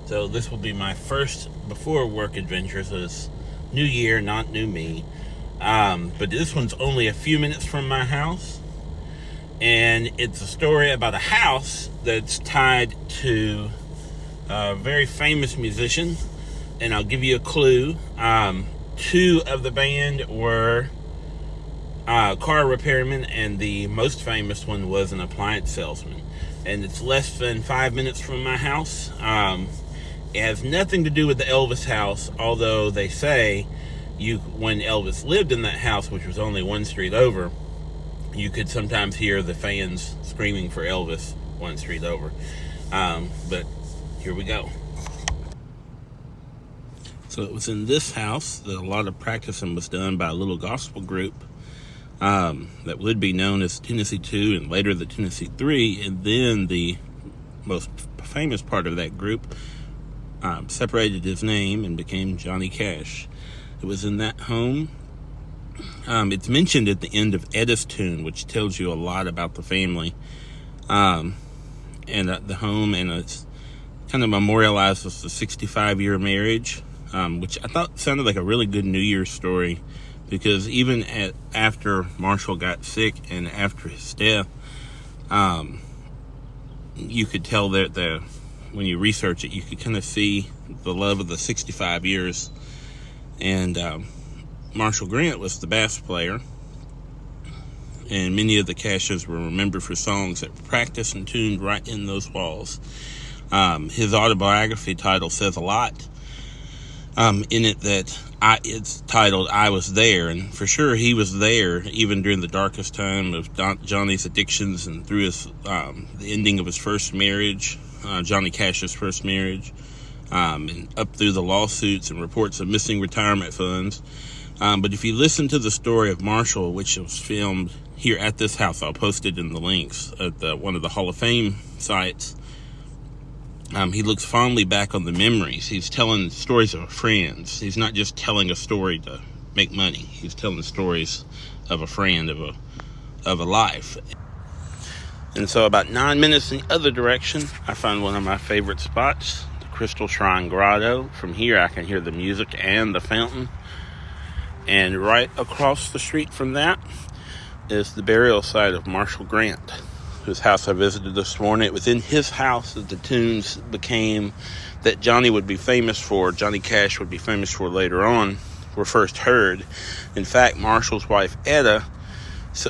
So this will be my first before work adventure. So it's new year, not new me. But this one's only a few minutes from my house. And it's a story about a house that's tied to a very famous musician. And I'll give you a clue. Two of the band were car repairmen, and the most famous one was an appliance salesman. And it's less than 5 minutes from my house. It has nothing to do with the Elvis house, although they say when Elvis lived in that house, which was only one street over, you could sometimes hear the fans screaming for Elvis one street over. But here we go. So it was in this house that a lot of practicing was done by a little gospel group that would be known as Tennessee 2 and later the Tennessee 3. And then the most famous part of that group separated his name and became Johnny Cash. It was in that home. It's mentioned at the end of Eddis Tune, which tells you a lot about the family and the home, and it's kind of memorialized with the 65-year marriage, which I thought sounded like a really good New Year's story, because even after Marshall got sick and after his death, you could tell that when you research it, you could kind of see the love of the 65 years. And Marshall Grant was the bass player, and many of the Cashes were remembered for songs that were practiced and tuned right in those walls. His autobiography title says a lot in it, that it's titled "I Was There," and for sure he was there even during the darkest time of Johnny's addictions and through his the ending of his first marriage, Johnny Cash's first marriage, and up through the lawsuits and reports of missing retirement funds. But if you listen to the story of Marshall, which was filmed here at this house, I'll post it in the links at one of the Hall of Fame sites. He looks fondly back on the memories. He's telling stories of friends. He's not just telling a story to make money. He's telling stories of a friend, of a life. And so about 9 minutes in the other direction, I found one of my favorite spots, the Crystal Shrine Grotto. From here, I can hear the music and the fountain. And right across the street from that is the burial site of Marshall Grant, whose house I visited this morning. It was in his house that the tunes became, that Johnny would be famous for, Johnny Cash would be famous for later on, were first heard. In fact, Marshall's wife, Etta,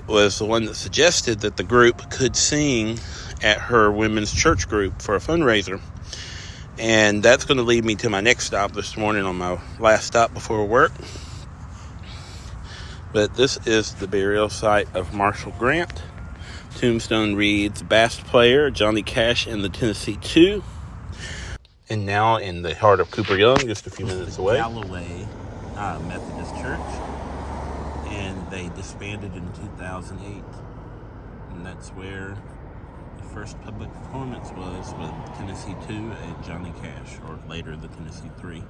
was the one that suggested that the group could sing at her women's church group for a fundraiser. And that's going to lead me to my next stop this morning, on my last stop before work. But this is the burial site of Marshall Grant. Tombstone reads, bass player Johnny Cash in the Tennessee 2. And now in the heart of Cooper Young, just a few minutes away, Galloway Methodist Church. And they disbanded in 2008. And that's where the first public performance was with Tennessee 2 and Johnny Cash, or later the Tennessee 3.